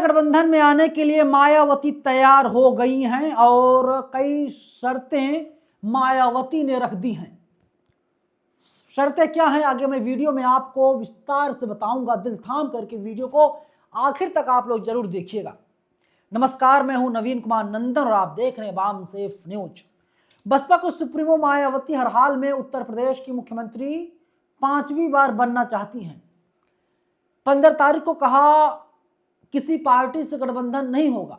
गठबंधन में आने के लिए मायावती तैयार हो गई हैं और कई शर्तें मायावती ने रख दी हैं। शर्तें क्या हैं आगे मैं वीडियो में आपको विस्तार से बताऊंगा। दिल थाम करके वीडियो को आखिर तक आप लोग जरूर देखिएगा। नमस्कार, मैं हूं नवीन कुमार नंदन और आप देख रहे हैं वाम सेफ न्यूज। बसपा को सुप्रीमो मायावती हर हाल में उत्तर प्रदेश की मुख्यमंत्री 5वीं बार बनना चाहती हैं। 15 तारीख को कहा किसी पार्टी से गठबंधन नहीं होगा,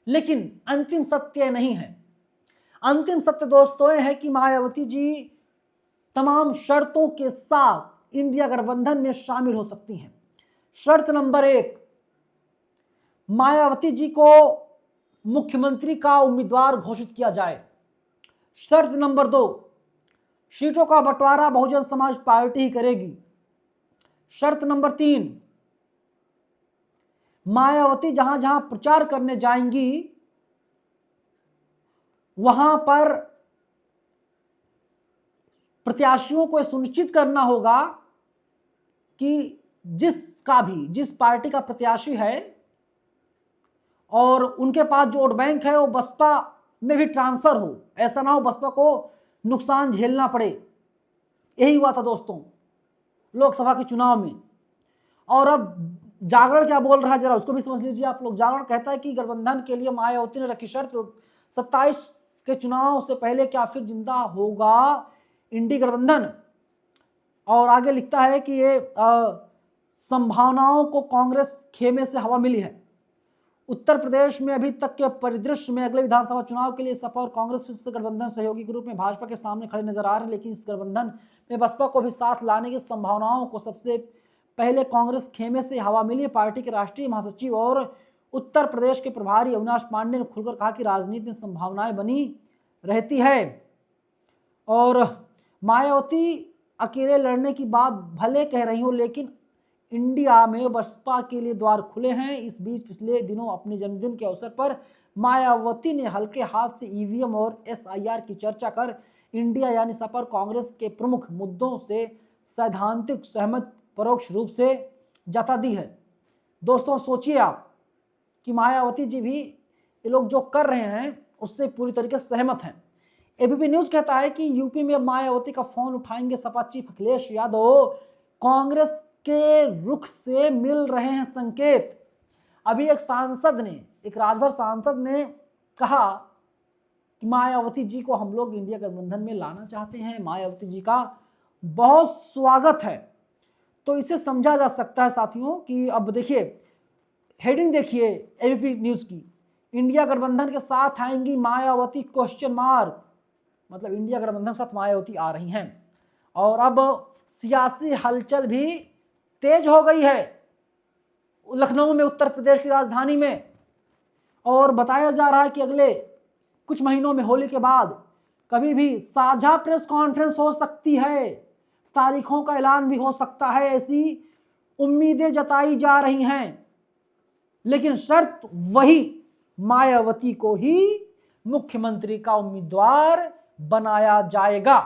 लेकिन अंतिम सत्य नहीं है। अंतिम सत्य दोस्तों है कि मायावती जी तमाम शर्तों के साथ इंडिया गठबंधन में शामिल हो सकती हैं। शर्त नंबर 1, मायावती जी को मुख्यमंत्री का उम्मीदवार घोषित किया जाए। शर्त नंबर 2, सीटों का बंटवारा बहुजन समाज पार्टी ही करेगी। शर्त नंबर 3, मायावती जहां जहां प्रचार करने जाएंगी वहां पर प्रत्याशियों को सुनिश्चित करना होगा कि जिस पार्टी का प्रत्याशी है और उनके पास जो वोट बैंक है वो बसपा में भी ट्रांसफर हो। ऐसा ना हो बसपा को नुकसान झेलना पड़े। यही हुआ था दोस्तों लोकसभा के चुनाव में। और अब जागरण क्या बोल रहा है जरा उसको भी समझ लीजिए आप लोग। जागरण कहता है कि गठबंधन के लिए मायावती ने रखी शर्त 27 के चुनाव से पहले क्या फिर जिंदा होगा इंडी गठबंधन। और आगे लिखता है कि ये संभावनाओं को कांग्रेस खेमे से हवा मिली है। उत्तर प्रदेश में अभी तक के परिदृश्य में अगले विधानसभा चुनाव के लिए सपा और कांग्रेस फिर से गठबंधन सहयोगी के रूप में भाजपा के सामने खड़े नजर आ रहे हैं, लेकिन इस गठबंधन में बसपा को भी साथ लाने की संभावनाओं को सबसे पहले कांग्रेस खेमे से हवा मिली। पार्टी के राष्ट्रीय महासचिव और उत्तर प्रदेश के प्रभारी अविनाश पांडे ने खुलकर कहा कि राजनीति में संभावनाएं बनी रहती है और मायावती अकेले लड़ने की बात भले कह रही हो, लेकिन इंडिया में बसपा के लिए द्वार खुले हैं। इस बीच पिछले दिनों अपने जन्मदिन के अवसर पर मायावती ने हल्के हाथ से ईवीएम और एसआईआर की चर्चा कर इंडिया यानी सपा और कांग्रेस के प्रमुख मुद्दों से सैद्धांतिक सहमत परोक्ष रूप से जता दी है। दोस्तों सोचिए आप कि मायावती जी भी ये लोग जो कर रहे हैं उससे पूरी तरीके से सहमत हैं। एबीपी न्यूज कहता है कि यूपी में मायावती का फोन उठाएंगे सपा चीफ अखिलेश यादव। कांग्रेस के रुख से मिल रहे हैं संकेत। अभी एक राजभर सांसद ने कहा कि मायावती जी को हम लोग इंडिया गठबंधन में लाना चाहते हैं, मायावती जी का बहुत स्वागत है। तो इसे समझा जा सकता है साथियों कि अब देखिए हेडिंग देखिए एबीपी न्यूज की, इंडिया गठबंधन के साथ आएंगी मायावती क्वेश्चन मार्क, मतलब इंडिया गठबंधन के साथ मायावती आ रही हैं। और अब सियासी हलचल भी तेज हो गई है लखनऊ में, उत्तर प्रदेश की राजधानी में। और बताया जा रहा है कि अगले कुछ महीनों में होली के बाद कभी भी साझा प्रेस कॉन्फ्रेंस हो सकती है, तारीखों का ऐलान भी हो सकता है, ऐसी उम्मीदें जताई जा रही हैं। लेकिन शर्त वही, मायावती को ही मुख्यमंत्री का उम्मीदवार बनाया जाएगा।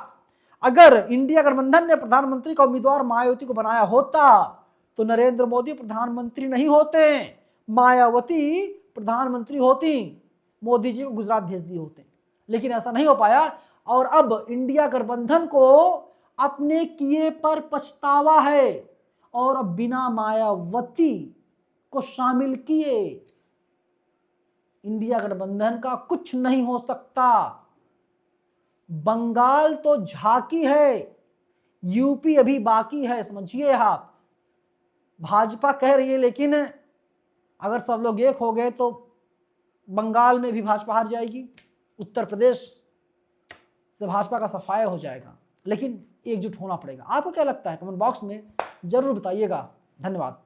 अगर इंडिया गठबंधन ने प्रधानमंत्री का उम्मीदवार मायावती को बनाया होता तो नरेंद्र मोदी प्रधानमंत्री नहीं होते, मायावती प्रधानमंत्री होती, मोदी जी को गुजरात भेज दिए होते। लेकिन ऐसा नहीं हो पाया और अब इंडिया गठबंधन को अपने किए पर पछतावा है और अब बिना मायावती को शामिल किए इंडिया गठबंधन का कुछ नहीं हो सकता। बंगाल तो झांकी है, यूपी अभी बाकी है, समझिए आप। भाजपा कह रही है लेकिन अगर सब लोग एक हो गए तो बंगाल में भी भाजपा हार जाएगी, उत्तर प्रदेश से भाजपा का सफाया हो जाएगा। लेकिन एकजुट होना पड़ेगा। आपको क्या लगता है कमेंट बॉक्स में जरूर बताइएगा। धन्यवाद।